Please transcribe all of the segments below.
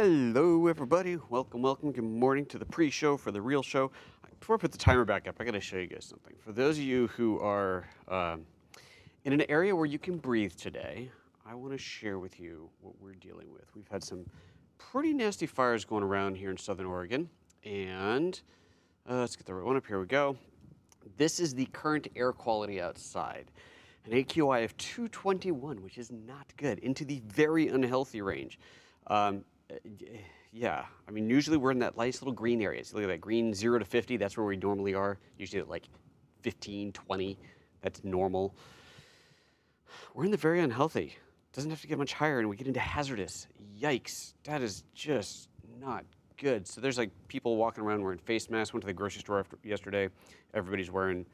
Hello, everybody. Welcome, welcome. Good morning to the pre-show for the real show. Before I put the timer back up, I got to show you guys something. For those of you who are in an area where you can breathe today, I want to share with you what we're dealing with. We've had some pretty nasty fires going around here in Southern Oregon, and let's get the right one up. Here we go. This is the current air quality outside. An AQI of 221, which is not good, into the very unhealthy range. Yeah, I mean, usually we're in that nice little green area. So look at that green 0 to 50, that's where we normally are. Usually at like 15, 20, that's normal. We're in the very unhealthy. Doesn't have to get much higher, and we get into hazardous. Yikes, that is just not good. So there's like people walking around wearing face masks. Went to the grocery store yesterday. Everybody's wearing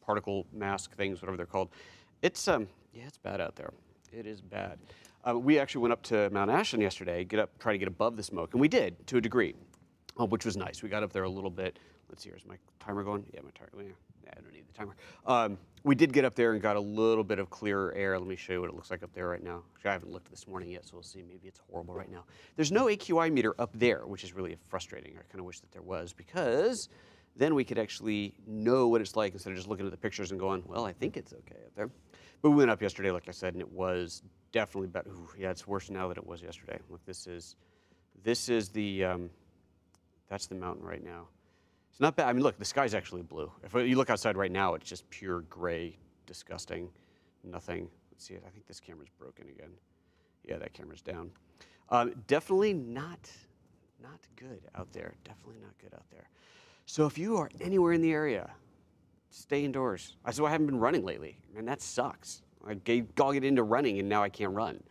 particle mask things, whatever they're called. It's yeah, it's bad out there. It is bad. We actually went up to Mount Ashland yesterday, try to get above the smoke, and we did to a degree, which was nice. We got up there a little bit. Let's see, is my timer going? Yeah, my timer. Yeah, I don't need the timer. We did get up there and got a little bit of clearer air. Let me show you what it looks like up there right now. Actually, I haven't looked this morning yet, so we'll see. Maybe it's horrible right now. There's no AQI meter up there, which is really frustrating. I kind of wish that there was, because then we could actually know what it's like instead of just looking at the pictures and going, well, I think it's okay up there. But we went up yesterday, like I said, and it was definitely better. Ooh, yeah, it's worse now than it was yesterday. Look, this is the, that's the mountain right now. It's not bad. I mean, look, the sky's actually blue. If you look outside right now, it's just pure gray, disgusting, nothing. Let's see, I think this camera's broken again. Yeah, that camera's down. Definitely not good out there. Definitely not good out there. So if you are anywhere in the area, stay indoors. So I haven't been running lately, and that sucks. I got into running, and now I can't run.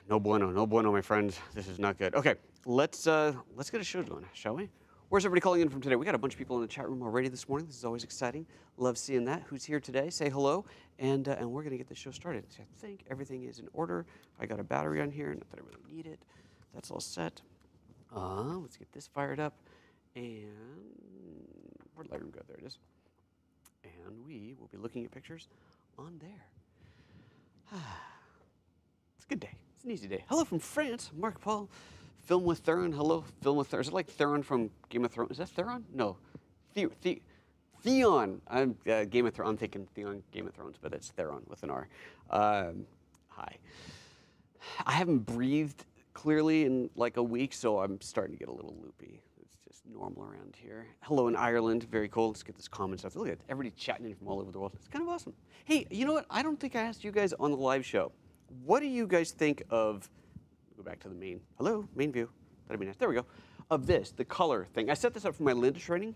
No bueno, my friends. This is not good. Okay, let's get a show going, shall we? Where's everybody calling in from today? We got a bunch of people in the chat room already this morning. This is always exciting. Love seeing that. Who's here today? Say hello, and we're gonna get the show started. So I think everything is in order. I got a battery on here, not that I really need it. That's all set. Let's get this fired up, and where'd Lightroom go? There it is. And we will be looking at pictures on there. It's a good day. It's an easy day. Hello from France, Mark Paul. Film with Theron. Hello, Film with Theron. Is it like Theron from Game of Thrones? Is that Theron? No. Theon. I'm Game of Thrones. I'm thinking Theon, Game of Thrones, but it's Theron with an R. Hi. I haven't breathed clearly in like a week, so I'm starting to get a little loopy. It's just normal around here. Hello in Ireland. Very cool. Let's get this comment stuff. Look at everybody chatting in from all over the world. It's kind of awesome. Hey, you know what? I don't think I asked you guys on the live show. What do you guys think of, go back to the main, hello, main view. That'd be nice. There we go. Of this, the color thing. I set this up for my Linda training,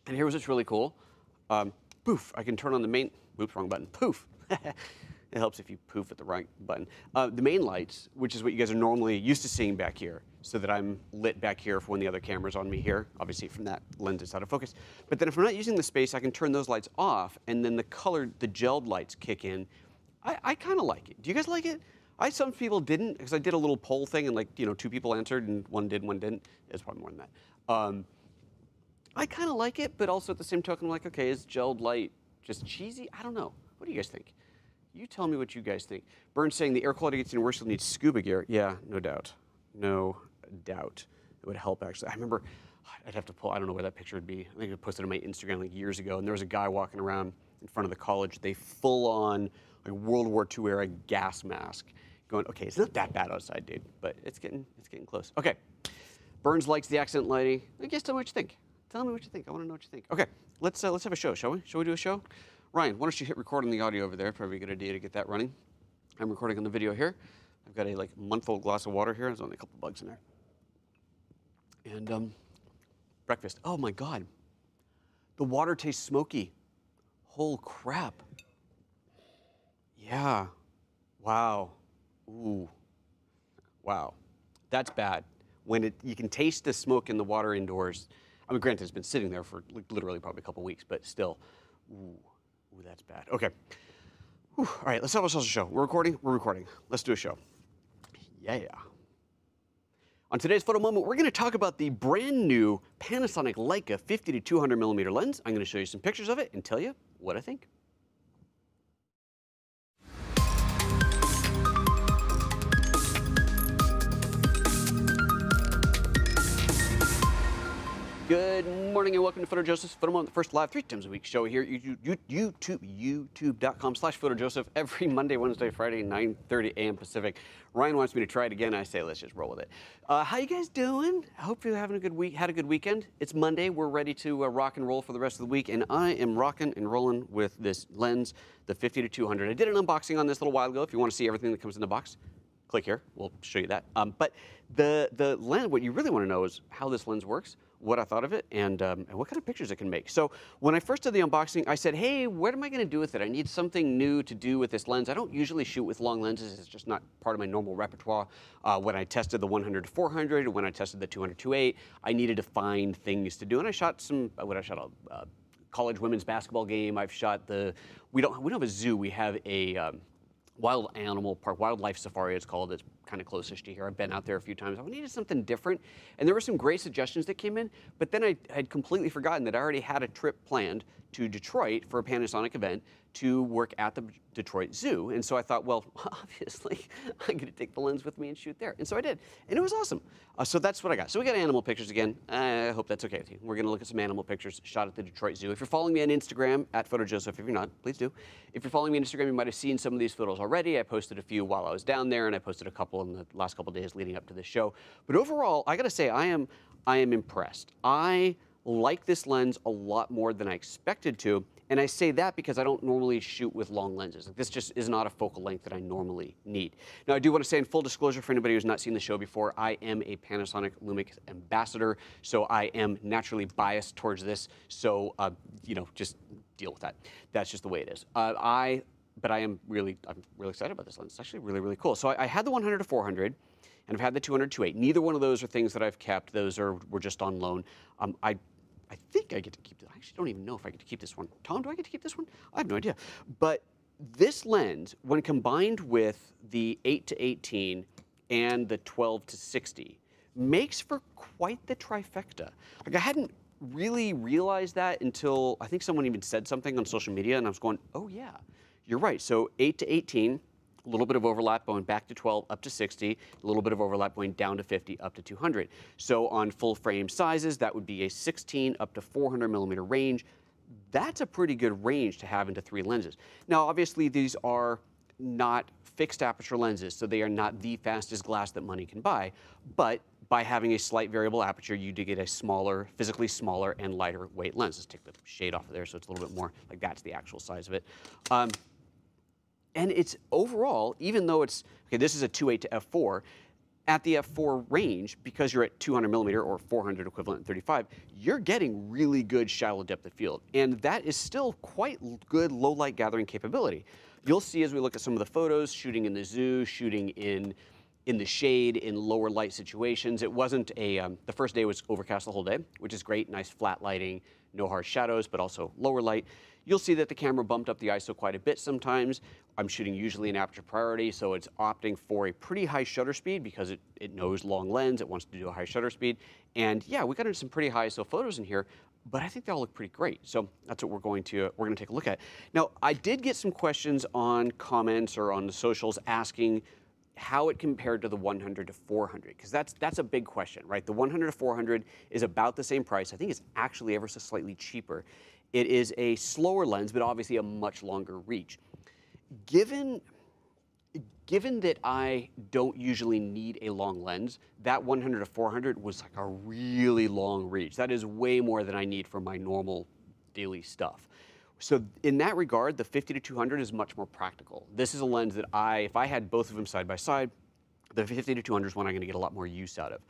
and here was what's really cool. Poof, I can turn on the main, oops, wrong button, poof. It helps if you poof at the right button. The main lights, which is what you guys are normally used to seeing back here, so that I'm lit back here for when the other camera's on me here. Obviously from that lens it's out of focus. But then if I'm not using the space, I can turn those lights off, and then the colored, the gelled lights kick in. I kind of like it. Do you guys like it? Some people didn't, because I did a little poll thing, and like, 2 people answered, and one did, one didn't. It's probably more than that. I kind of like it, but also at the same token, I'm like, okay, is gelled light just cheesy? I don't know. What do you guys think? You tell me what you guys think. Burns saying the air quality gets even worse, you'll need scuba gear. Yeah, no doubt. No doubt. It would help, actually. I remember, I'd have to pull, I don't know where that picture would be. I think I posted it on my Instagram like years ago, and there was a guy walking around in front of the college. They full on, like World War II era gas mask. Going, okay, it's not that bad outside, dude, but it's getting close. Okay, Burns likes the accent lighting. I guess tell me what you think. Tell me what you think. I want to know what you think. Okay, let's have a show, shall we? Shall we do a show? Ryan, why don't you hit record on the audio over there? Probably a good idea to get that running. I'm recording on the video here. I've got a like month-old glass of water here. There's only a couple bugs in there. And breakfast. Oh my God, the water tastes smoky. Whole crap. Yeah. Wow. Ooh, wow, that's bad. When you can taste the smoke in the water indoors. I mean, granted, it's been sitting there for literally probably a couple weeks, but still, ooh, that's bad. Okay, whew. All right, let's have ourselves a show. We're recording. Let's do a show. Yeah. On today's photo moment, we're going to talk about the brand new Panasonic Leica 50-200mm lens. I'm going to show you some pictures of it and tell you what I think. Good morning and welcome to PhotoJoseph, Photo Moment, the first live 3 times a week show here at youtube.com/PhotoJoseph every Monday, Wednesday, Friday, 9:30 a.m. Pacific. Ryan wants me to try it again. I say let's just roll with it. How you guys doing? I hope you're having a good week. Had a good weekend. It's Monday. We're ready to rock and roll for the rest of the week, and I am rocking and rolling with this lens, the 50-200. I did an unboxing on this a little while ago. If you want to see everything that comes in the box, click here. We'll show you that. But the lens, what you really want to know is how this lens works, what I thought of it, and what kind of pictures it can make. So when I first did the unboxing, I said, hey, what am I going to do with it? I need something new to do with this lens. I don't usually shoot with long lenses. It's just not part of my normal repertoire. When I tested the 100-400, when I tested the 200-2.8, I needed to find things to do. And I shot some, a college women's basketball game. I've shot we don't have a zoo. We have a wild animal park, wildlife safari it's called. It's kind of closest to here. I've been out there a few times. I needed something different, and there were some great suggestions that came in, but then I had completely forgotten that I already had a trip planned to Detroit for a Panasonic event to work at the Detroit Zoo. And so I thought, well, obviously, I'm going to take the lens with me and shoot there. And so I did, and it was awesome. So that's what I got. So we got animal pictures again. I hope that's okay with you. We're going to look at some animal pictures shot at the Detroit Zoo. If you're following me on Instagram, at PhotoJoseph, if you're not, please do. If you're following me on Instagram, you might have seen some of these photos already. I posted a few while I was down there, and I posted a couple in the last couple days leading up to this show. But overall, I got to say, I am impressed. I like this lens a lot more than I expected to, and I say that because I don't normally shoot with long lenses. Like, this just is not a focal length that I normally need. Now, I do want to say in full disclosure for anybody who's not seen the show before, I am a Panasonic Lumix ambassador, so I am naturally biased towards this, so, just deal with that. That's just the way it is. But I'm really excited about this lens. It's actually really, really cool. So I had the 100-400, and I've had the 200-2.8. Neither one of those are things that I've kept. Those were just on loan. I think I get to keep this. I actually don't even know if I get to keep this one. Tom, do I get to keep this one? I have no idea. But this lens, when combined with the 8-18 and the 12-60, makes for quite the trifecta. Like, I hadn't really realized that until I think someone even said something on social media, and I was going, oh yeah, you're right. So 8-18. A little bit of overlap going back to 12 up to 60, a little bit of overlap going down to 50 up to 200. So on full frame sizes, that would be a 16 up to 400mm range. That's a pretty good range to have into 3 lenses. Now, obviously, these are not fixed aperture lenses, so they are not the fastest glass that money can buy. But by having a slight variable aperture, you do get a smaller, physically smaller and lighter weight lens. Let's take the shade off of there so it's a little bit more like that's the actual size of it. And it's overall, even though it's, okay, this is a 2.8 to f4, at the f4 range, because you're at 200mm or 400 equivalent in 35, you're getting really good shallow depth of field. And that is still quite good low light gathering capability. You'll see as we look at some of the photos, shooting in the zoo, shooting in the shade, in lower light situations. It wasn't the first day was overcast the whole day, which is great, nice flat lighting, no harsh shadows, but also lower light. You'll see that the camera bumped up the ISO quite a bit sometimes. I'm shooting usually in aperture priority, so it's opting for a pretty high shutter speed because it knows long lens, it wants to do a high shutter speed. And yeah, we got into some pretty high ISO photos in here, but I think they all look pretty great. So that's what we're going to take a look at. Now, I did get some questions on comments or on the socials asking how it compared to the 100-400, because that's a big question, right? The 100-400 is about the same price. I think it's actually ever so slightly cheaper. It is a slower lens, but obviously a much longer reach. Given that I don't usually need a long lens, that 100-400 was like a really long reach. That is way more than I need for my normal daily stuff. So in that regard, the 50-200 is much more practical. This is a lens that if I had both of them side by side, the 50-200 is one I'm going to get a lot more use out of.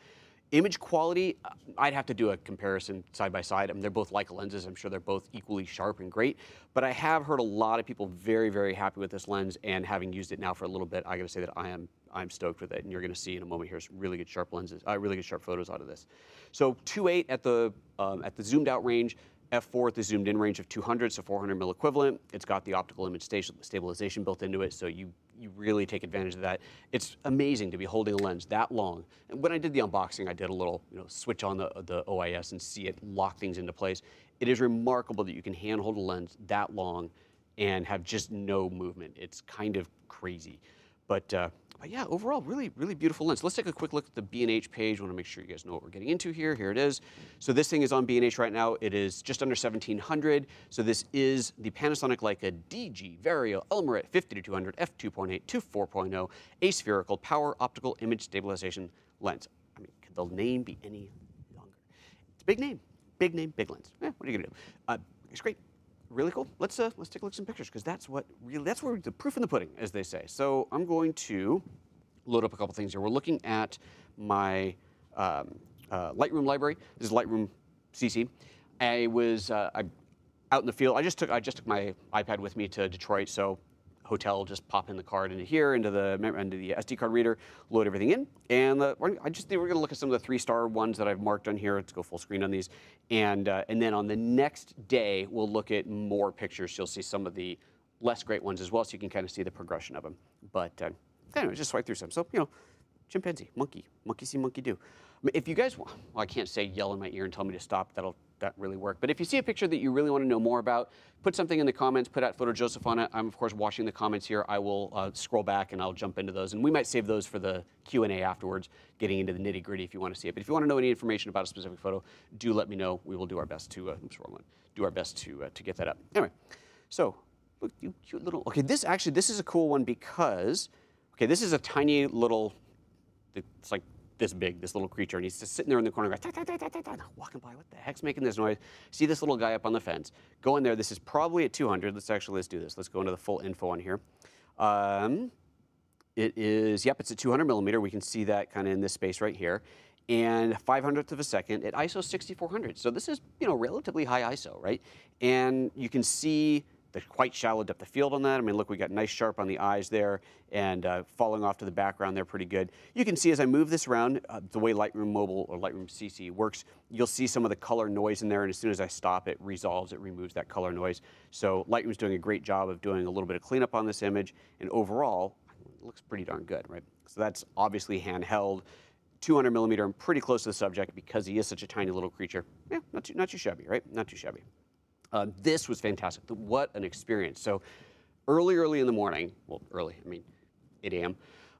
Image quality, I'd have to do a comparison side by side. I mean, they're both Leica lenses. I'm sure they're both equally sharp and great. But I have heard a lot of people very, very happy with this lens, and having used it now for a little bit, I got to say that I'm stoked with it. And you're going to see in a moment here some really good sharp lenses, really good sharp photos out of this. So 2.8 at the zoomed out range, f4 at the zoomed in range of 200, so 400mm equivalent. It's got the optical image stabilization built into it, so you really take advantage of that. It's amazing to be holding a lens that long. And when I did the unboxing, I did a little switch on the OIS and see it lock things into place. It is remarkable that you can handhold a lens that long and have just no movement. It's kind of crazy. But yeah, overall, really, really beautiful lens. Let's take a quick look at the B&H page. I want to make sure you guys know what we're getting into here. Here it is. So this thing is on B&H right now. It is just under 1,700. So this is the Panasonic Leica DG Vario-Elmarit 50-200 f2.8 to 4.0 aspherical power optical image stabilization lens. I mean, could the name be any longer? It's a big name, big lens. What are you gonna do? It's great. Really cool. Let's take a look at some pictures, because that's where the proof in the pudding, as they say. So I'm going to load up a couple things here. We're looking at my Lightroom library. This is Lightroom CC. I was out in the field. I just took my iPad with me to Detroit. So hotel, just pop in the card into here, into the SD card reader, load everything in, and we're going to look at some of the 3-star ones that I've marked on here. Let's go full screen on these, and then on the next day we'll look at more pictures. You'll see some of the less great ones as well, so you can kind of see the progression of them. But anyway, just swipe through some. So chimpanzee, monkey see, monkey do. I mean, if you guys, well, I can't say yell in my ear and tell me to stop. That really work. But if you see a picture that you really want to know more about, put something in the comments, put out PhotoJoseph on it. I'm, of course, watching the comments here. I will scroll back and I'll jump into those. And we might save those for the Q&A afterwards, getting into the nitty gritty if you want to see it. But if you want to know any information about a specific photo, do let me know. We will do our best to, to get that up. Anyway, so, look, you cute little, okay, this is a cool one because, okay, this is a tiny little, it's like this big, this little creature, and he's just sitting there in the corner going, walking by, what the heck's making this noise? See this little guy up on the fence. Go in there, this is probably at 200. Let's do this. Let's go into the full info on here. It is, yep, it's at 200mm. We can see that kind of in this space right here. And 500th of a second at ISO 6400. So this is, relatively high ISO, right? And you can see the quite shallow depth of field on that. I mean, look, we got nice sharp on the eyes there, and falling off to the background there pretty good. You can see as I move this around, the way Lightroom Mobile or Lightroom CC works, you'll see some of the color noise in there, and as soon as I stop, it resolves, it removes that color noise. So Lightroom's doing a great job of doing a little bit of cleanup on this image, and overall, it looks pretty darn good, right? So that's obviously handheld. 200mm, I'm pretty close to the subject because he is such a tiny little creature. Yeah, not too shabby, right? Not too shabby. This was fantastic. What an experience. So early in the morning, well, early, I mean 8 a.m.,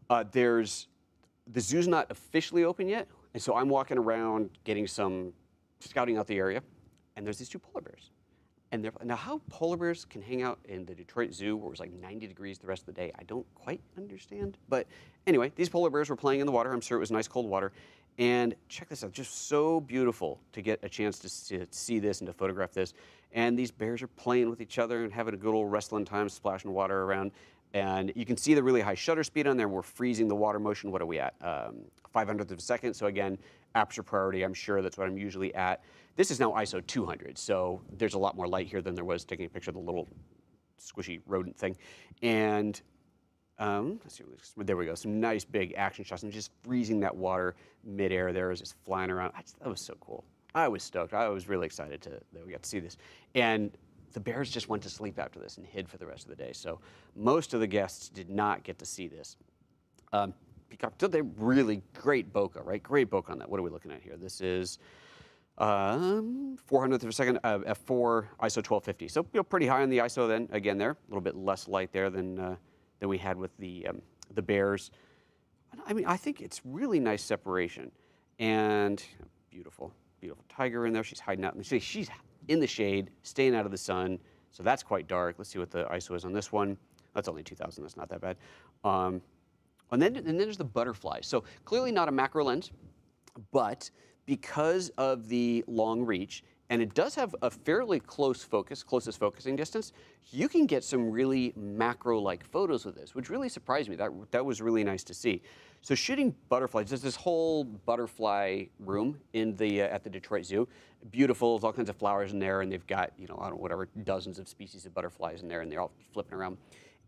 the zoo's not officially open yet, and so I'm walking around scouting out the area, and there's these 2 polar bears. And now how polar bears can hang out in the Detroit Zoo where it was like 90 degrees the rest of the day, I don't quite understand. But anyway, these polar bears were playing in the water. I'm sure it was nice cold water. And check this out, just so beautiful to get a chance to see this and to photograph this. And these bears are playing with each other and having a good old wrestling time, splashing water around. And you can see the really high shutter speed on there. We're freezing the water motion. What are we at? 500th of a second. So again, aperture priority, I'm sure that's what I'm usually at. This is now ISO 200, so there's a lot more light here than there was taking a picture of the little squishy rodent thing. And let's see, there we go, some nice big action shots, and just freezing that water midair there as it's flying around. That was so cool. I was stoked. I was really excited that we got to see this. And the bears just went to sleep after this and hid for the rest of the day. So most of the guests did not get to see this. Peacock, they're really great bokeh, right? Great bokeh on that. What are we looking at here? This is 400th of a second, f4, ISO 1250. So pretty high on the ISO then. Again, there, a little bit less light there than we had with the bears. I mean, I think it's really nice separation, and beautiful tiger in there. She's hiding out. She's in the shade, staying out of the sun. So that's quite dark. Let's see what the ISO is on this one. That's only 2000. That's not that bad. And then there's the butterfly. So clearly not a macro lens, but because of the long reach, and it does have a fairly closest focusing distance, you can get some really macro-like photos with this, which really surprised me. That was really nice to see. So shooting butterflies, there's this whole butterfly room in at the Detroit Zoo. Beautiful, there's all kinds of flowers in there, and they've got, I don't know, whatever, dozens of species of butterflies in there, and they're all flipping around.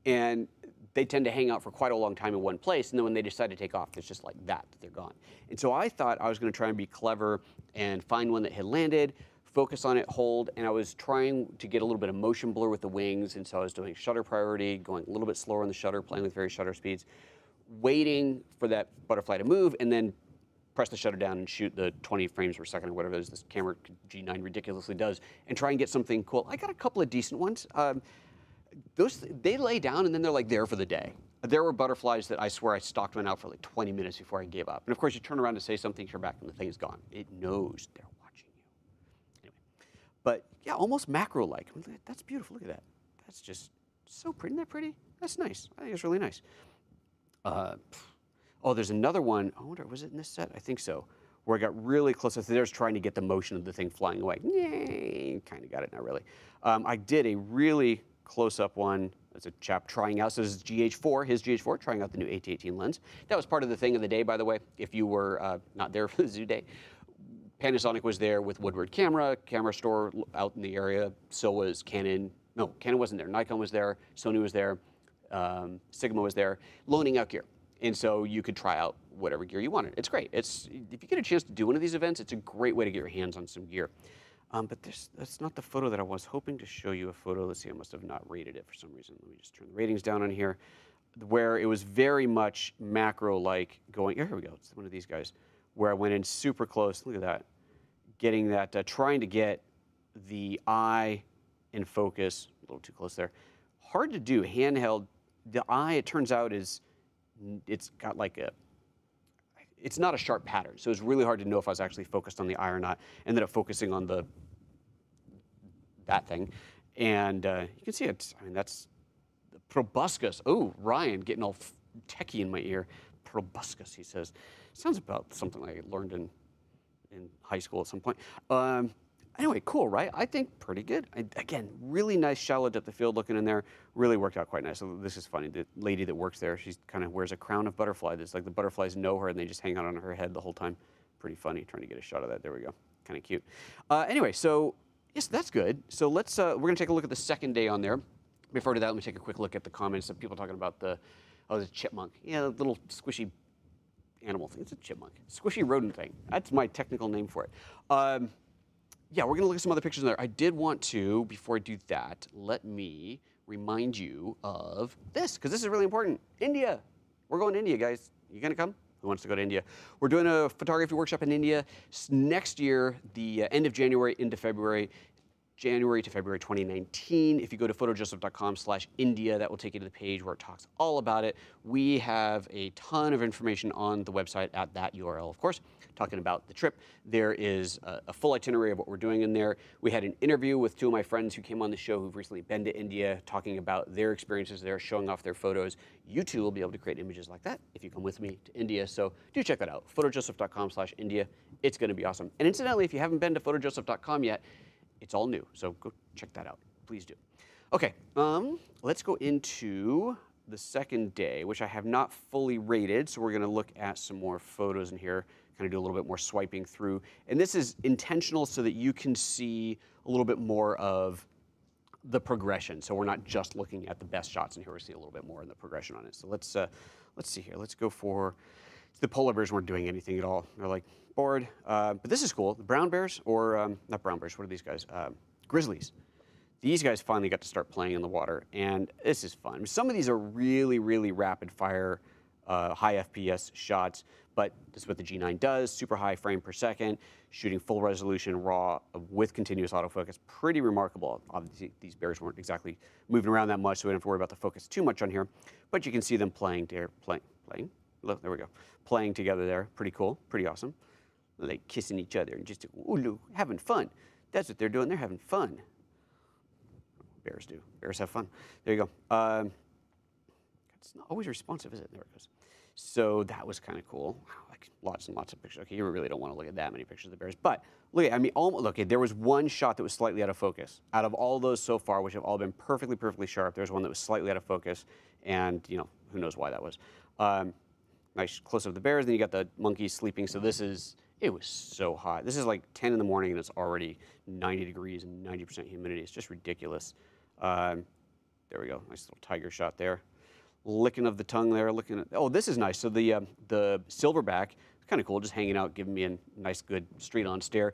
And they tend to hang out for quite a long time in one place, and then when they decide to take off, it's just like that, they're gone. And so I thought I was going to try and be clever and find one that had landed, focus on it, hold, and I was trying to get a little bit of motion blur with the wings, and so I was doing shutter priority, going a little bit slower on the shutter, playing with various shutter speeds, waiting for that butterfly to move, and then press the shutter down and shoot the 20 frames per second or whatever it is this camera G9 ridiculously does, and try and get something cool. I got a couple of decent ones. They lay down and then they're like there for the day. There were butterflies that I swear I stalked one out for like 20 minutes before I gave up. And of course, you turn around to say something to your back and the thing's gone. It knows they're watching you. Anyway, but yeah, almost macro-like. I mean, that's beautiful. Look at that. That's just so pretty. Isn't that pretty? That's nice. I think it's really nice. Oh, there's another one. I wonder, was it in this set? I think so. Where I got really close. There's trying to get the motion of the thing flying away. Yeah, kind of got it, not really. I did a really close-up one. That's a chap trying out. So this is GH4, his GH4, trying out the new 8-18 lens. That was part of the thing of the day, by the way. If you were not there for the zoo day, Panasonic was there with Woodward camera store out in the area. So was Canon. No, Canon wasn't there. Nikon was there. Sony was there. Sigma was there, loaning out gear. And so you could try out whatever gear you wanted. It's great. If you get a chance to do one of these events, it's a great way to get your hands on some gear. But that's not the photo that I was hoping to show you a photo. Let's see, I must have not rated it for some reason. Let me just turn the ratings down on here. Where it was very much macro-like going, here we go, it's one of these guys, where I went in super close. Look at that. Getting that, trying to get the eye in focus, a little too close there. Hard to do, handheld. The eye, it turns out, it's got like it's not a sharp pattern. So it's really hard to know if I was actually focused on the eye or not. Ended up focusing on that thing. And you can see it, I mean, that's the proboscis. Oh, Ryan getting all techie in my ear. Proboscis, he says. Sounds about something I learned in high school at some point. Anyway, cool, right? I think pretty good. Again, really nice shallow depth of field looking in there. Really worked out quite nice. So this is funny. The lady that works there, she kind of wears a crown of butterfly. It's like the butterflies know her and they just hang out on her head the whole time. Pretty funny, trying to get a shot of that. There we go. Kind of cute. Anyway, so yes, that's good. So let's, we're going to take a look at the second day on there. Before I do that, let me take a quick look at the comments of people talking about the chipmunk. Yeah, the little squishy animal thing. It's a chipmunk. Squishy rodent thing. That's my technical name for it. Yeah, we're going to look at some other pictures in there. I did want to, before I do that, let me remind you of this, because this is really important. India. We're going to India, guys. You going to come? Who wants to go to India? We're doing a photography workshop in India next year, the end of January into February. January to February 2019. If you go to photojoseph.com/India, that will take you to the page where it talks all about it. We have a ton of information on the website at that URL, of course, talking about the trip. There is a full itinerary of what we're doing in there. We had an interview with two of my friends who came on the show who've recently been to India, talking about their experiences there, showing off their photos. You too will be able to create images like that if you come with me to India. So do check that out, photojoseph.com/India. It's going to be awesome. And incidentally, if you haven't been to photojoseph.com yet, it's all new, so go check that out. Please do. Okay, let's go into the second day, which I have not fully rated, so we're going to look at some more photos in here, kind of do a little bit more swiping through. And this is intentional so that you can see a little bit more of the progression. So we're not just looking at the best shots in here, we're seeing a little bit more in the progression on it. So let's see here. Let's go for, the polar bears weren't doing anything at all. They're like, bored. But this is cool. The brown bears, or not brown bears, what are these guys? Grizzlies. These guys finally got to start playing in the water, and this is fun. Some of these are really, really rapid fire, high FPS shots, but this is what the G9 does, super high frame per second, shooting full resolution RAW with continuous autofocus. Pretty remarkable. Obviously, these bears weren't exactly moving around that much, so we don't have to worry about the focus too much on here, but you can see them playing there, look, there we go. Playing together there, pretty cool, pretty awesome. Like kissing each other and just ooh, having fun. That's what they're doing. They're having fun. Bears do. Bears have fun. There you go. It's not always responsive, is it? There it goes. So that was kind of cool. Like lots and lots of pictures. Okay, you really don't want to look at that many pictures of the bears. But look, I mean, look, there was one shot that was slightly out of focus. Out of all those so far, which have all been perfectly, perfectly sharp, there's one that was slightly out of focus, and you know, who knows why that was. Nice close-up of the bears. Then you got the monkeys sleeping. So this is. It was so hot. This is like 10 in the morning and it's already 90 degrees and 90% humidity. It's just ridiculous. There we go. Nice little tiger shot there. Licking of the tongue there. Looking at. Oh, this is nice. So the silverback, kind of cool, just hanging out, giving me a nice, good straight-on stare.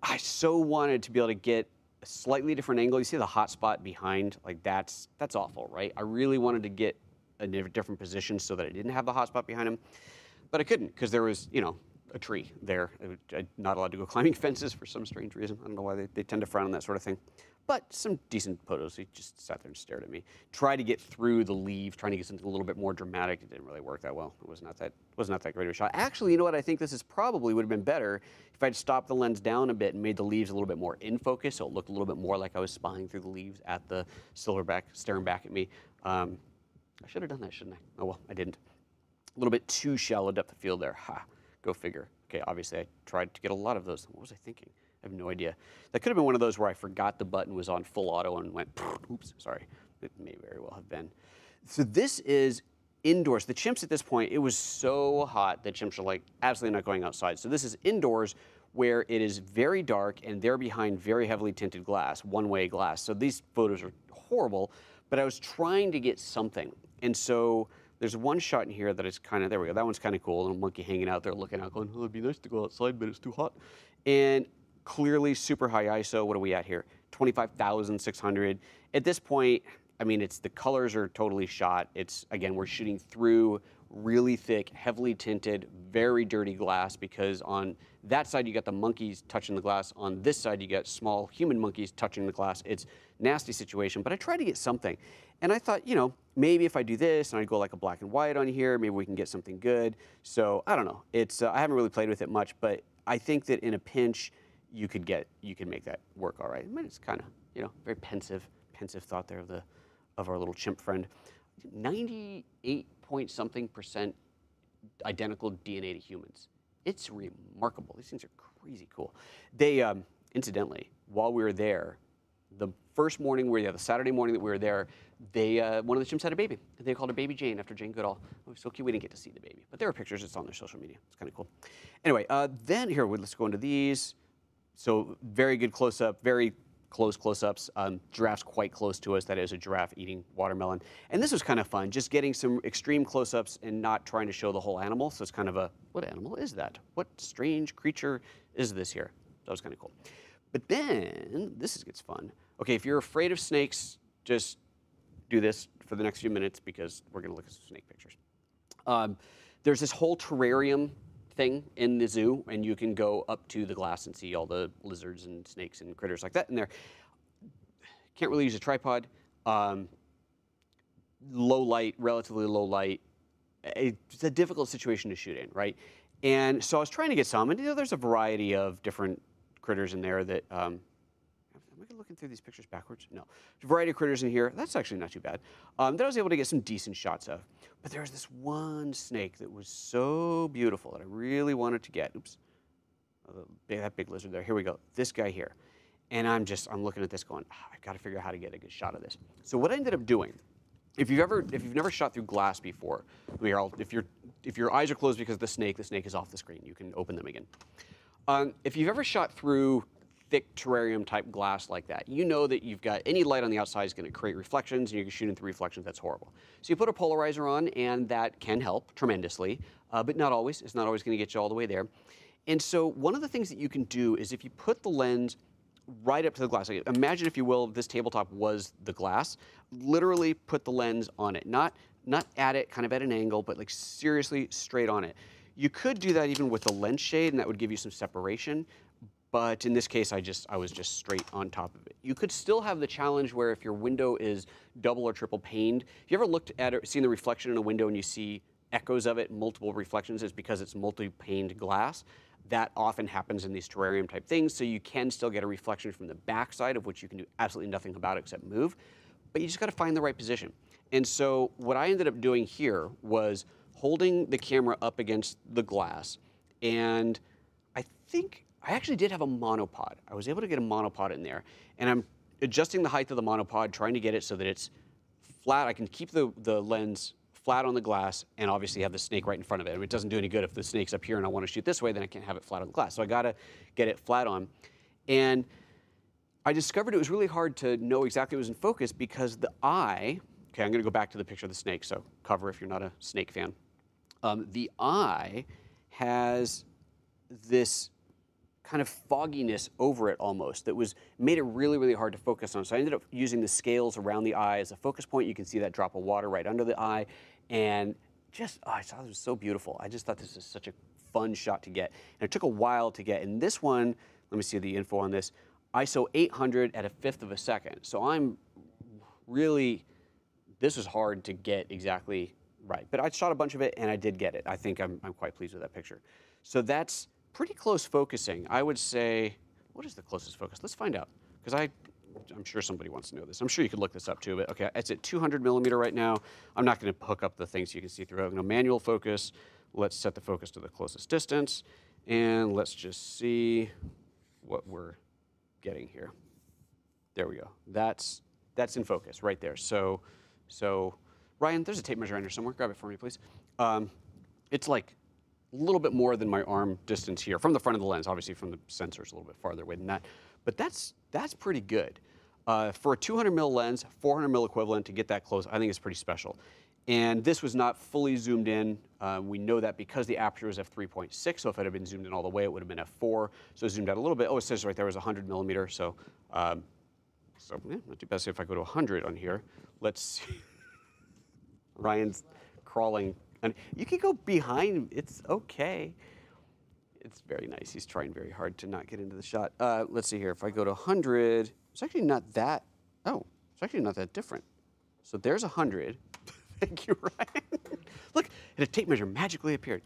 I so wanted to be able to get a slightly different angle. You see the hot spot behind? Like that's awful, right? I really wanted to get a different position so that I didn't have the hot spot behind him, but I couldn't because there was, you know, a tree there. I'm not allowed to go climbing fences for some strange reason. I don't know why they tend to frown on that sort of thing. But some decent photos. He just sat there and stared at me. Tried to get through the leaves, trying to get something a little bit more dramatic. It didn't really work that well. It was not that great of a shot. Actually, you know what? I think this is probably would have been better if I'd stopped the lens down a bit and made the leaves a little bit more in focus, so it looked a little bit more like I was spying through the leaves at the silverback staring back at me. I should have done that, shouldn't I? Oh well, I didn't. A little bit too shallow depth of field there. Ha, go figure. Okay, obviously I tried to get a lot of those. What was I thinking? I have no idea. That could have been one of those where I forgot the button was on full auto and went, oops, sorry. It may very well have been. So this is indoors. The chimps at this point, it was so hot that chimps are like absolutely not going outside. So this is indoors where it is very dark and they're behind very heavily tinted glass, one-way glass. So these photos are horrible, but I was trying to get something. And so there's one shot in here that is kind of, there we go, that one's kind of cool. A little monkey hanging out there looking out going, oh, it'd be nice to go outside, but it's too hot. And clearly super high ISO. What are we at here? 25,600. At this point, I mean, the colors are totally shot. It's, again, we're shooting through really thick, heavily tinted, very dirty glass because on that side you got the monkeys touching the glass. On this side you got small human monkeys touching the glass. It's a nasty situation, but I tried to get something. And I thought, you know, maybe if I do this and I go like a black and white on here, maybe we can get something good. So I don't know. It's I haven't really played with it much, but I think that in a pinch, you can make that work all right. I mean, it's kind of, you know, very pensive thought there of our little chimp friend. 98 point something % identical DNA to humans. It's remarkable. These things are crazy cool. They, incidentally, while we were there, the first morning the Saturday morning that we were there, one of the chimps had a baby. They called her Baby Jane after Jane Goodall. It was so cute. We didn't get to see the baby, but there were pictures. It's on their social media. It's kind of cool. Anyway, then here, let's go into these. So very good close-up, very close close-ups. Giraffe's quite close to us. That is a giraffe eating watermelon. And this was kind of fun, just getting some extreme close-ups and not trying to show the whole animal. So it's kind of what animal is that? What strange creature is this here? That was kind of cool. But then, this gets fun. Okay, if you're afraid of snakes, just do this for the next few minutes because we're going to look at some snake pictures. There's this whole terrarium thing in the zoo, and you can go up to the glass and see all the lizards and snakes and critters like that in there. Can't really use a tripod. Low light, relatively low light. It's a difficult situation to shoot in, right? And so I was trying to get some, and you know, there's a variety of different critters in there that, am I looking through these pictures backwards? No. There's a variety of critters in here. That's actually not too bad. That I was able to get some decent shots of. But there was this one snake that was so beautiful that I really wanted to get. Oops. That big lizard there. Here we go. This guy here. And I'm looking at this going, I've got to figure out how to get a good shot of this. So what I ended up doing, if you've never shot through glass before, if your eyes are closed because of the snake is off the screen. You can open them again. If you've ever shot through thick terrarium type glass like that, you know that you've got any light on the outside is going to create reflections, and you're shooting through reflections. That's horrible. So you put a polarizer on, and that can help tremendously, but not always. It's not always going to get you all the way there. And so one of the things that you can do is if you put the lens right up to the glass, like imagine, if you will, this tabletop was the glass, literally put the lens on it, not at it, kind of at an angle, but like seriously straight on it. You could do that even with the lens shade, and that would give you some separation. But in this case, I was just straight on top of it. You could still have the challenge where if your window is double or triple paned, if you ever looked at it, seen the reflection in a window and you see echoes of it, multiple reflections, it's because it's multi-paned glass. That often happens in these terrarium type things, so you can still get a reflection from the backside, of which you can do absolutely nothing about except move. But you just got to find the right position. And so what I ended up doing here was holding the camera up against the glass, and I think I actually did have a monopod. I was able to get a monopod in there, and I'm adjusting the height of the monopod, trying to get it so that it's flat. I can keep the lens flat on the glass and obviously have the snake right in front of it. I mean, it doesn't do any good if the snake's up here and I want to shoot this way, then I can't have it flat on the glass. So I got to get it flat on. And I discovered it was really hard to know exactly what was in focus because the eye, okay, I'm going to go back to the picture of the snake, so cover if you're not a snake fan. The eye has this kind of fogginess over it almost that made it really, really hard to focus on. So I ended up using the scales around the eye as a focus point. You can see that drop of water right under the eye. And I thought it was so beautiful. I just thought this is such a fun shot to get. And it took a while to get. And this one, let me see the info on this, ISO 800 at 1/5 of a second. So I'm really, this was hard to get exactly right. But I shot a bunch of it and I did get it. I think I'm quite pleased with that picture. So that's pretty close focusing. I would say, what is the closest focus? Let's find out. Because I'm sure somebody wants to know this. I'm sure you could look this up too, but okay, it's at 200mm right now. I'm not going to hook up the things so you can see through it. No manual focus. Let's set the focus to the closest distance, and let's just see what we're getting here. There we go. That's in focus right there. So Ryan, there's a tape measure on here somewhere. Grab it for me, please. It's like a little bit more than my arm distance here from the front of the lens. Obviously, from the sensor, it's a little bit farther away than that. But that's pretty good. For a 200mm lens, 400mm equivalent, to get that close, I think it's pretty special. And this was not fully zoomed in. We know that because the aperture was f3.6, so if it had been zoomed in all the way, it would have been f4. So zoomed out a little bit. Oh, it says right there was 100mm, so yeah, not too bad. So if I go to 100 on here, let's see. Ryan's crawling. And you can go behind. It's okay. It's very nice. He's trying very hard to not get into the shot. Let's see here. If I go to 100, it's actually not that, oh, it's actually not that different. So there's 100. Thank you, Ryan. Look, and a tape measure magically appeared.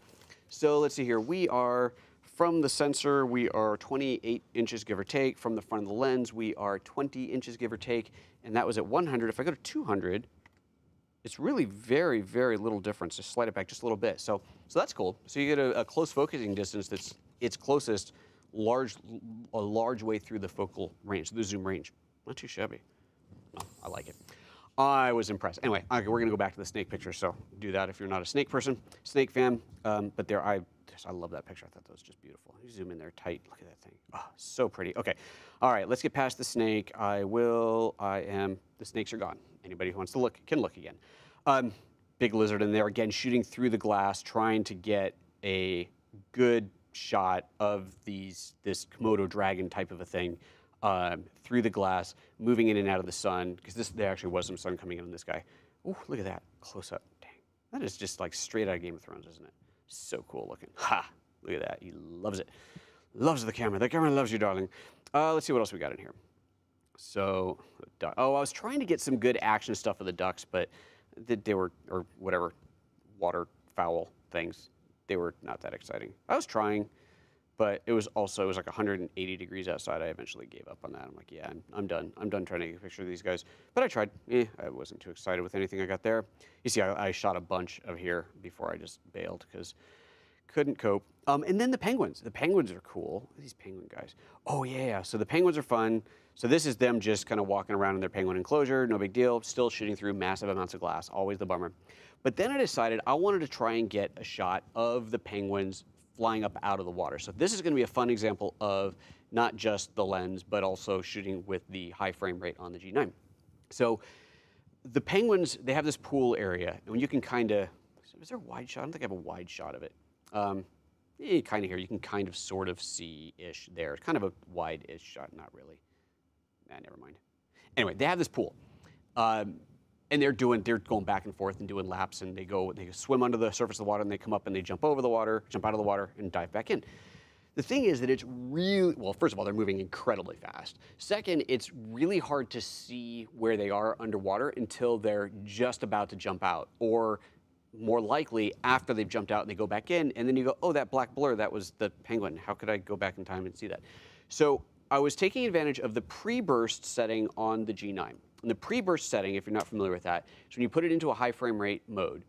So let's see here. We are, from the sensor, we are 28 inches, give or take. From the front of the lens, we are 20 inches, give or take. And that was at 100. If I go to 200, it's really very, very little difference. Just slide it back just a little bit. So that's cool. So you get a close focusing distance that's its closest a large way through the focal range, the zoom range. Not too shabby. No, I like it. I was impressed. Anyway, okay, we're gonna go back to the snake picture. So do that if you're not a snake person, snake fan. But there, I love that picture. I thought that was just beautiful. You zoom in there tight. Look at that thing. Oh, so pretty. Okay. All right, let's get past the snake. The snakes are gone. Anybody who wants to look can look again. Big lizard in there, again, shooting through the glass, trying to get a good shot of this Komodo dragon type of a thing through the glass, moving in and out of the sun, because there actually was some sun coming in on this guy. Ooh, look at that, close up. Dang, that is just like straight out of Game of Thrones, isn't it? So cool looking. Ha, look at that, he loves it. Loves the camera. The camera loves you, darling. Let's see what else we got in here. So, I was trying to get some good action stuff of the ducks, but they were, or whatever, waterfowl things, they were not that exciting. I was trying, but it was like 180 degrees outside. I eventually gave up on that. I'm like, yeah, I'm done. I'm done trying to get a picture of these guys. But I tried. I wasn't too excited with anything I got there. You see, I shot a bunch of here before I just bailed because couldn't cope. And then the penguins. The penguins are cool. Look at these penguin guys. Oh, yeah. So the penguins are fun. So this is them just kind of walking around in their penguin enclosure. No big deal. Still shooting through massive amounts of glass. Always the bummer. But then I decided I wanted to try and get a shot of the penguins flying up out of the water. So this is going to be a fun example of not just the lens, but also shooting with the high frame rate on the G9. So the penguins, they have this pool area. And when you can kind of, is there a wide shot? I don't think I have a wide shot of it. Kind of here. You can kind of sort of see-ish there. It's kind of a wide-ish shot. Not really. Nah, never mind. Anyway, they have this pool. And they're going back and forth and doing laps, and they swim under the surface of the water, and they come up and they jump over the water, jump out of the water, and dive back in. The thing is that it's really, well, first of all, they're moving incredibly fast. Second, it's really hard to see where they are underwater until they're just about to jump out, or more likely after they've jumped out and they go back in, and then you go, oh, that black blur, that was the penguin. How could I go back in time and see that? So I was taking advantage of the pre-burst setting on the G9. And the pre-burst setting, if you're not familiar with that, is when you put it into a high frame rate mode,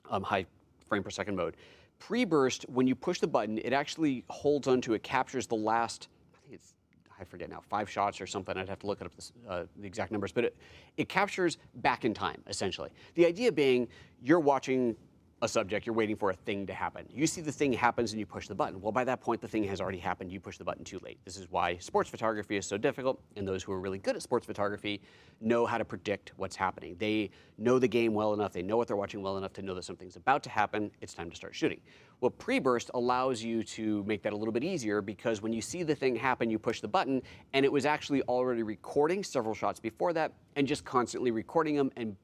high frame per second mode. Pre-burst, when you push the button, it actually holds onto, it captures the last, I forget now, 5 shots or something. I'd have to look up the exact numbers, but it captures back in time, essentially. The idea being, you're watching a subject, you're waiting for a thing to happen. You see the thing happens and you push the button. Well, by that point, the thing has already happened. You push the button too late. This is why sports photography is so difficult, and those who are really good at sports photography know how to predict what's happening. They know the game well enough, they know what they're watching well enough to know that something's about to happen, it's time to start shooting. Well, pre-burst allows you to make that a little bit easier because when you see the thing happen, you push the button, and it was actually already recording several shots before that and just constantly recording them and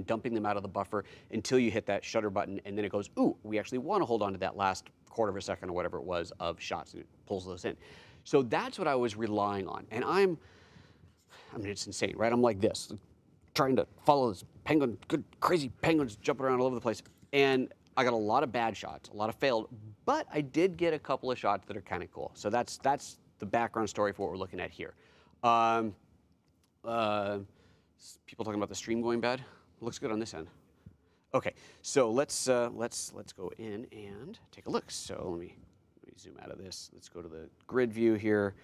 dumping them out of the buffer until you hit that shutter button, and then it goes, ooh, we actually want to hold on to that last quarter of a second or whatever it was of shots, and it pulls those in. So that's what I was relying on, and I mean, it's insane, right? I'm like this, trying to follow this penguin, good crazy penguins jumping around all over the place, and I got a lot of bad shots, a lot of failed, but I did get a couple of shots that are kind of cool. So that's the background story for what we're looking at here. People talking about the stream going bad. Looks good on this end. Okay, so let's go in and take a look. So let me zoom out of this. Let's go to the grid view here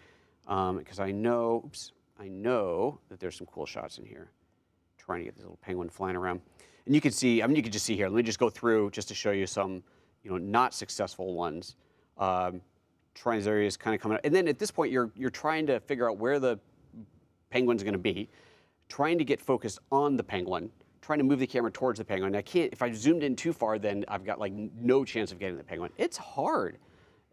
because I know that there's some cool shots in here. Trying to get this little penguin flying around. And you can see, I mean, you can just see here. Let me just go through just to show you some, not successful ones. Trian's area is kind of coming out. And then at this point, you're trying to figure out where the penguin's going to be, trying to get focused on the penguin, trying to move the camera towards the penguin. I can't, if I zoomed in too far, then I've got like no chance of getting the penguin. It's hard.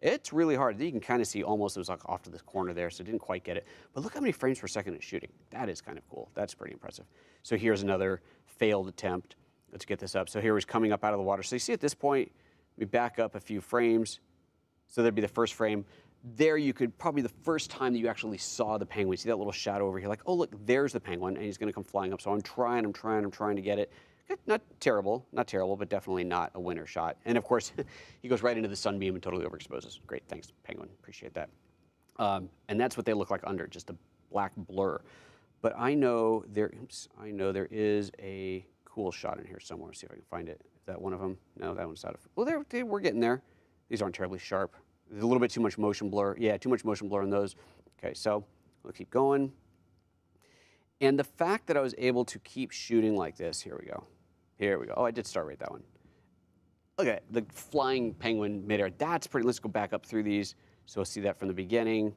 It's really hard. You can kind of see almost it was like off to this corner there, so it didn't quite get it. But look how many frames per second it's shooting. That is kind of cool. That's pretty impressive. So here's another failed attempt. Let's get this up. So here he's coming up out of the water. So you see at this point, we back up a few frames. So there'd be the first frame. There you could probably the first time that you actually saw the penguin. See that little shadow over here? Like, oh, look, there's the penguin, and he's going to come flying up. So I'm trying to get it. Not terrible, but definitely not a winner shot. And of course, he goes right into the sunbeam and totally overexposes. Great, thanks, penguin. Appreciate that. And that's what they look like under, just a black blur. But I know there is a cool shot in here somewhere. Let's see if I can find it. Is that one of them? No, that one's out of. Well, we're getting there. These aren't terribly sharp. There's a little bit too much motion blur. Yeah, too much motion blur in those. Okay, so we'll keep going. And the fact that I was able to keep shooting like this, here we go. Here we go. Oh, I did start right that one. Look at the flying penguin midair. That's pretty. Let's go back up through these. So we'll see that from the beginning.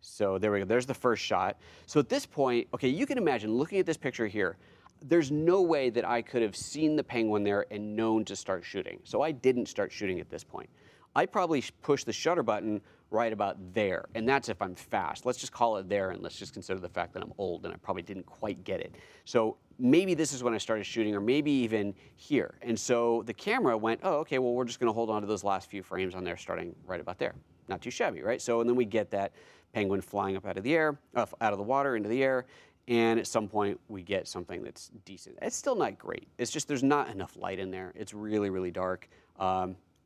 So there we go. There's the first shot. So at this point, okay, you can imagine looking at this picture here, there's no way that I could have seen the penguin there and known to start shooting. So I didn't start shooting at this point. I probably pushed the shutter button right about there, and that's if I'm fast. Let's just call it there, and let's just consider the fact that I'm old and I probably didn't quite get it. So maybe this is when I started shooting, or maybe even here. And so the camera went, oh, okay, well, we're just going to hold on to those last few frames on there starting right about there. Not too shabby, right? So, and then we get that penguin flying up out of the air, out of the water into the air, and at some point we get something that's decent. It's still not great. It's just there's not enough light in there. It's really, really dark.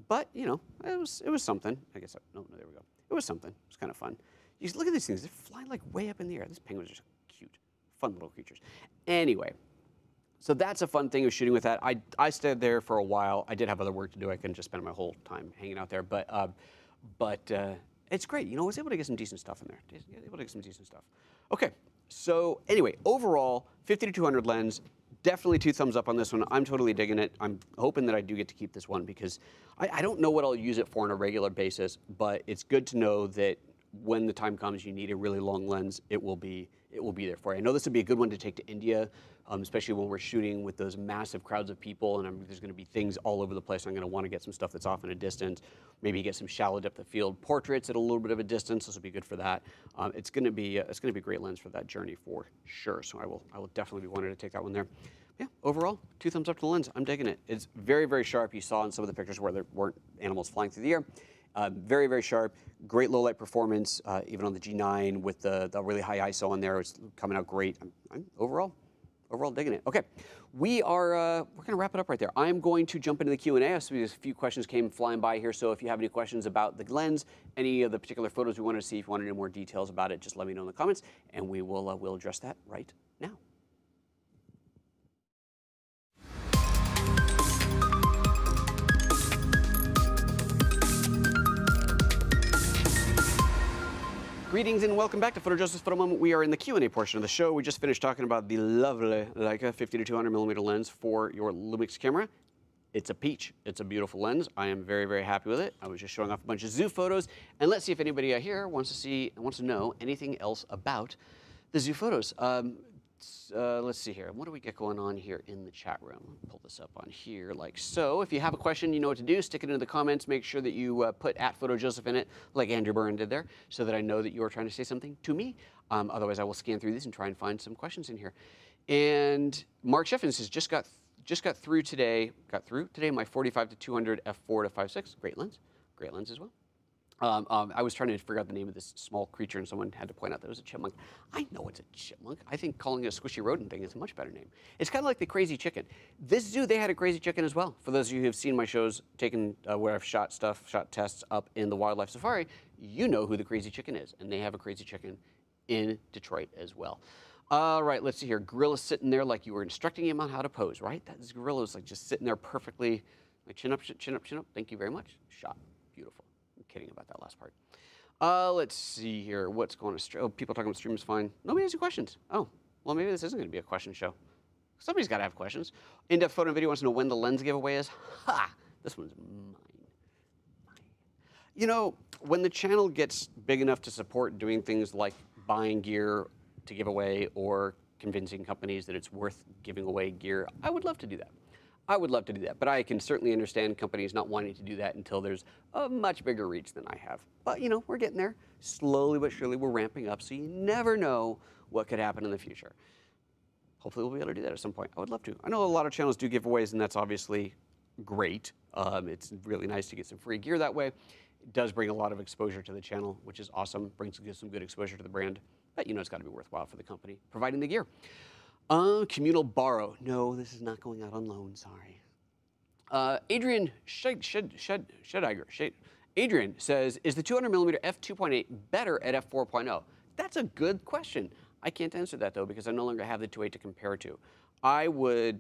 But, it was something. I guess, no, there we go. It was something. It was kind of fun. You look at these things. They're flying like way up in the air. These penguins are just cute, fun little creatures. Anyway, so that's a fun thing of shooting with that. I stayed there for a while. I did have other work to do. I couldn't just spend my whole time hanging out there. But it's great. I was able to get some decent stuff in there. Able to get some decent stuff. Okay. So anyway, overall, 50-200 lens. Definitely 2 thumbs up on this one. I'm totally digging it. I'm hoping that I do get to keep this one because I don't know what I'll use it for on a regular basis, but it's good to know that when the time comes you need a really long lens, it will be there for you. I know this would be a good one to take to India, especially when we're shooting with those massive crowds of people and there's going to be things all over the place. I'm going to want to get some stuff that's off in a distance, maybe get some shallow depth of field portraits at a little bit of a distance. This will be good for that. It's going to be a great lens for that journey for sure. So I will definitely be wanting to take that one there. Yeah, overall, 2 thumbs up to the lens. I'm digging it. It's very, very sharp. You saw in some of the pictures where there weren't animals flying through the air. Very, very sharp. Great low light performance, even on the G9 with the really high ISO on there. It's coming out great. I'm overall digging it. Okay, we're going to wrap it up right there. I'm going to jump into the Q&A. I see a few questions came flying by here, so if you have any questions about the lens, any of the particular photos we wanted to see, if you want to know more details about it, just let me know in the comments, and we'll address that right now. Greetings and welcome back to PhotoJoseph's Photo Moment. We are in the Q&A portion of the show. We just finished talking about the lovely Leica 50-200mm lens for your Lumix camera. It's a peach. It's a beautiful lens. I am very, very happy with it. I was just showing off a bunch of zoo photos, and let's see if anybody here wants to know anything else about the zoo photos. let's see here. What do we get going on here in the chat room? Pull this up on here like so. If you have a question, you know what to do. Stick it into the comments. Make sure that you put @PhotoJoseph in it, like Andrew Byrne did there, so that I know that you are trying to say something to me. Otherwise, I will scan through these and try and find some questions in here. And Mark Sheffin says, just got through today. My 45-200 f4-5.6. Great lens as well. I was trying to figure out the name of this small creature, and someone had to point out that it was a chipmunk. I know it's a chipmunk. I think calling it a squishy rodent thing is a much better name. It's kind of like the crazy chicken. This zoo, they had a crazy chicken as well. For those of you who have seen my shows where I've shot tests up in the wildlife safari, you know who the crazy chicken is, and they have a crazy chicken in Detroit as well. All right, let's see here. Gorilla's sitting there like you were instructing him on how to pose, right? This gorilla is like just sitting there perfectly, like chin up, chin up, chin up. Thank you very much. Shot. Beautiful. I'm kidding about that last part. Let's see here. What's going on? Oh, people talking about stream is fine. Nobody has any questions. Oh, well, maybe this isn't going to be a question show. Somebody's got to have questions. In-depth photo and video wants to know when the lens giveaway is. Ha! This one's mine. You know, when the channel gets big enough to support doing things like buying gear to give away or convincing companies that it's worth giving away gear, I would love to do that. I would love to do that, but I can certainly understand companies not wanting to do that until there's a much bigger reach than I have. But, you know, we're getting there. Slowly but surely, we're ramping up, so you never know what could happen in the future. Hopefully, we'll be able to do that at some point. I would love to. I know a lot of channels do giveaways, and that's obviously great. It's really nice to get some free gear that way. It does bring a lot of exposure to the channel, which is awesome. Gives some good exposure to the brand. But, you know, it's got to be worthwhile for the company providing the gear. Communal borrow. No, this is not going out on loan, sorry. Adrian Adrian says, is the 200mm f2.8 better at f4.0? That's a good question. I can't answer that, though, because I no longer have the 2.8 to compare to. I would,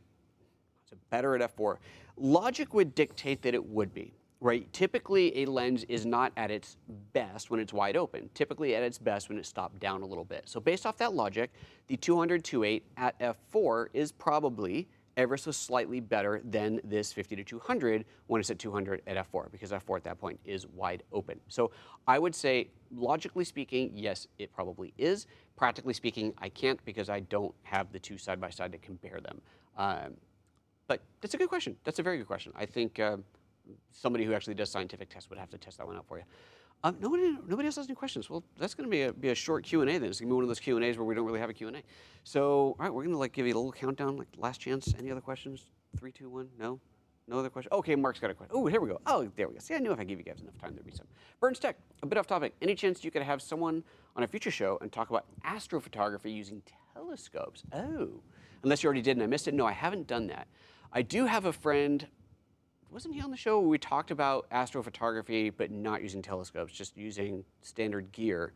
is it better at f4? Logic would dictate that it would be, right? Typically, a lens is not at its best when it's wide open. Typically at its best when it's stopped down a little bit. So based off that logic, the 200-2.8 at f4 is probably ever so slightly better than this 50-200 when it's at 200 at f4, because f4 at that point is wide open. So I would say, logically speaking, yes, it probably is. Practically speaking, I can't because I don't have the two side by side to compare them. But that's a good question. That's a very good question. I think somebody who actually does scientific tests would have to test that one out for you. Nobody else has any questions. Well, that's going to be a short Q&A then. It's going to be one of those Q&As where we don't really have a Q&A. So, all right, we're going to give you a little countdown, like last chance. Any other questions? 3, 2, 1. No? No other questions? Okay, Mark's got a question. Oh, here we go. Oh, there we go. See, I knew if I gave you guys enough time, there'd be some. Burns Tech, a bit off topic. Any chance you could have someone on a future show and talk about astrophotography using telescopes? Oh, unless you already did and I missed it. No, I haven't done that. I do have a friend. Wasn't he on the show where we talked about astrophotography, but not using telescopes, just using standard gear?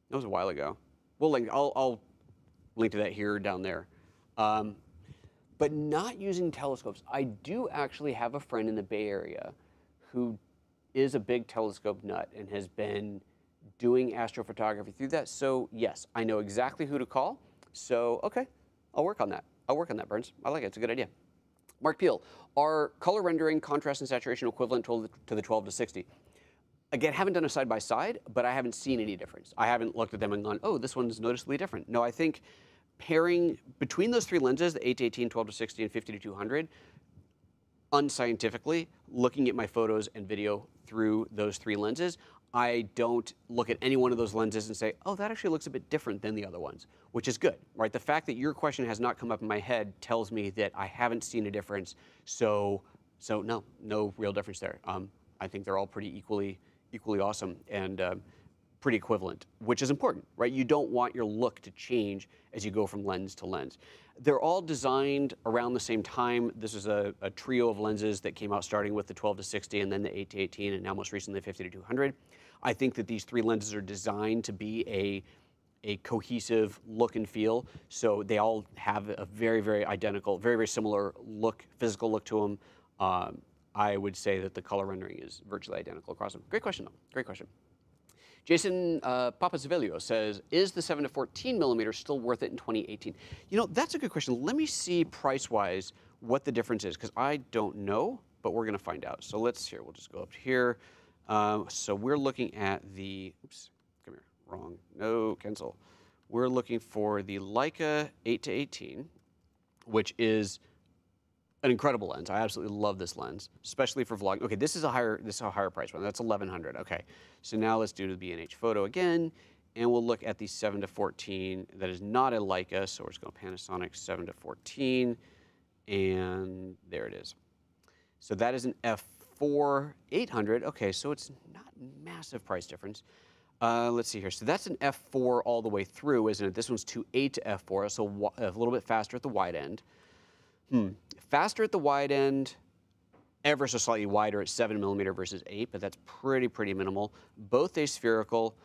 That was a while ago. We'll link. I'll link to that here or down there. But not using telescopes. I do actually have a friend in the Bay Area who is a big telescope nut and has been doing astrophotography through that. So yes, I know exactly who to call. So okay, I'll work on that. I'll work on that, Burns. I like it. It's a good idea. Mark Peel, are color rendering, contrast, and saturation equivalent to the 12-60? Again, haven't done a side-by-side, but I haven't seen any difference. I haven't looked at them and gone, oh, this one's noticeably different. No, I think pairing between those three lenses, the 8-18, 12-60, and 50-200, unscientifically, looking at my photos and video through those three lenses, I don't look at any one of those lenses and say, oh, that actually looks a bit different than the other ones, which is good, right? The fact that your question has not come up in my head tells me that I haven't seen a difference, so no real difference there. I think they're all pretty equally awesome and pretty equivalent, which is important, right? You don't want your look to change as you go from lens to lens. They're all designed around the same time. This is a trio of lenses that came out starting with the 12-60 and then the 8-18 and now most recently the 50-200. I think that these three lenses are designed to be a cohesive look and feel. So they all have a very, very identical, very, very similar look, physical look to them. I would say that the color rendering is virtually identical across them. Great question, though. Great question. Jason Papazavelio says, is the 7-14mm still worth it in 2018? You know, that's a good question. Let me see price-wise what the difference is, because I don't know, but we're going to find out. So we'll just go up here. So we're looking at the, oops, come here, wrong, no, cancel. we're looking for the Leica 8-18, which is an incredible lens. I absolutely love this lens, especially for vlogging. Okay, this is a higher price one. That's 1100. Okay, so now let's do the B&H photo again, and we'll look at the 7-14. That is not a Leica, so we're just going to Panasonic 7-14, and there it is. So that is an f4 800. Okay, so it's not massive price difference. Let's see here. So that's an f4 all the way through, isn't it? This one's 2.8 to f4, so a little bit faster at the wide end. Faster at the wide end, ever so slightly wider at 7mm versus 8, but that's pretty minimal. Both aspherical.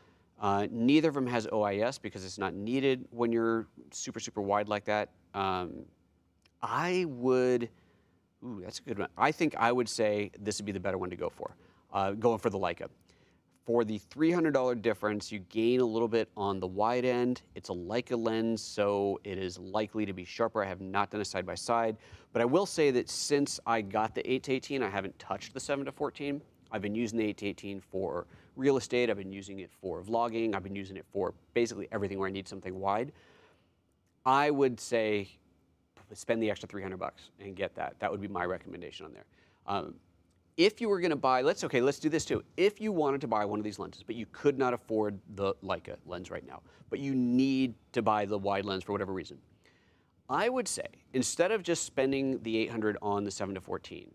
Neither of them has OIS because it's not needed when you're super wide like that. I would, that's a good one. I think I would say this would be the better one to go for, going for the Leica. For the $300 difference, you gain a little bit on the wide end. It's a Leica lens, so it is likely to be sharper. I have not done a side-by-side, but I will say that since I got the 8-18, I haven't touched the 7-14. I've been using the 8-18 for real estate. I've been using it for vlogging. I've been using it for basically everything where I need something wide. I would say spend the extra $300 and get that. That would be my recommendation on there. If you were going to buy, let's do this too. If you wanted to buy one of these lenses, but you could not afford the Leica lens right now, but you need to buy the wide lens for whatever reason, I would say instead of just spending the $800 on the 7-14,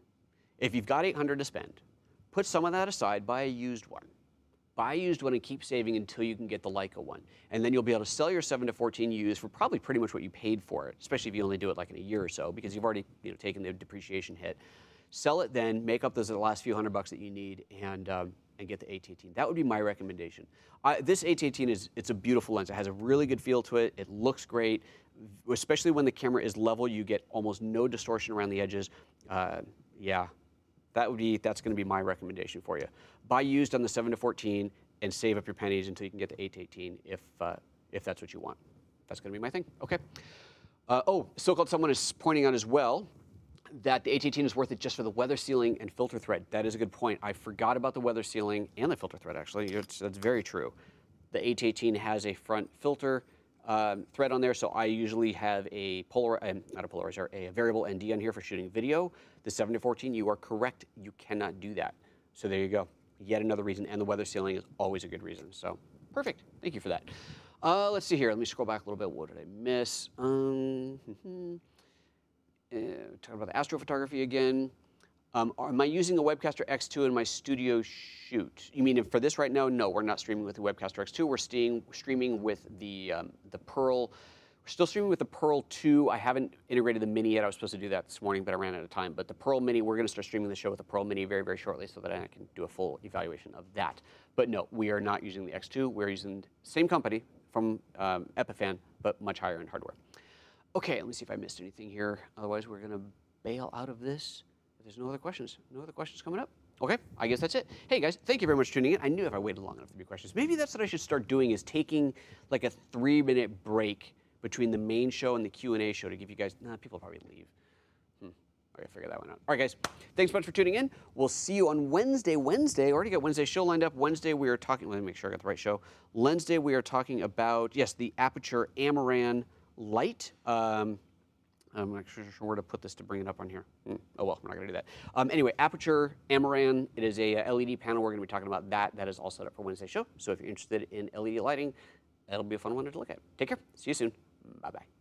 if you've got $800 to spend, put some of that aside, buy a used one. Buy a used one and keep saving until you can get the Leica one. And then you'll be able to sell your 7-14 used for probably pretty much what you paid for it, especially if you only do it like in a year or so, because you've already taken the depreciation hit. Sell it then, make up those last few $100 that you need, and get the 8-18. That would be my recommendation. This 8-18 it's a beautiful lens. It has a really good feel to it. It looks great, especially when the camera is level. You get almost no distortion around the edges. Yeah, that's going to be my recommendation for you. Buy used on the 7-14 and save up your pennies until you can get the 8-18 if that's what you want. That's going to be my thing. Okay. Oh, so-called someone is pointing out as well that the 8-18 is worth it just for the weather sealing and filter thread. That is a good point. I forgot about the weather sealing and the filter thread, actually. That's very true. The 8-18 has a front filter thread on there, so I usually have a variable ND on here for shooting video. The 7-14, you are correct. You cannot do that. So there you go. Yet another reason, and the weather sealing is always a good reason. So perfect. Thank you for that. Let's see here. Let me scroll back a little bit. What did I miss? Talking about the astrophotography again. Am I using the Webcaster X2 in my studio shoot? You mean for this right now? No, we're not streaming with the Webcaster X2. We're streaming with the Pearl. We're still streaming with the Pearl 2. I haven't integrated the Mini yet. I was supposed to do that this morning, but I ran out of time. But the Pearl Mini, we're going to start streaming the show with the Pearl Mini very shortly so that I can do a full evaluation of that. But no, we are not using the X2. We're using the same company from Epiphan, but much higher end hardware. Okay, let me see if I missed anything here. Otherwise, we're going to bail out of this. If there's no other questions coming up. Okay, I guess that's it. Hey guys, thank you very much for tuning in. I knew if I waited long enough to be questions. Maybe that's what I should start doing, is taking like a 3-minute break between the main show and the Q&A show to give you guys, people will probably leave. I gotta figure that one out. All right, guys, thanks so much for tuning in. We'll see you on Wednesday. Already got Wednesday's show lined up. Wednesday, we are talking, let me make sure I got the right show. Wednesday, we are talking about, yes, the Aperture Amaran Light. I'm not sure where to put this to bring it up on here. Oh, well, we're not going to do that. Anyway, Aperture Amaran, it is a LED panel. We're going to be talking about that. That is all set up for Wednesday's show. So if you're interested in LED lighting, that'll be a fun one to look at. Take care. See you soon. Bye-bye.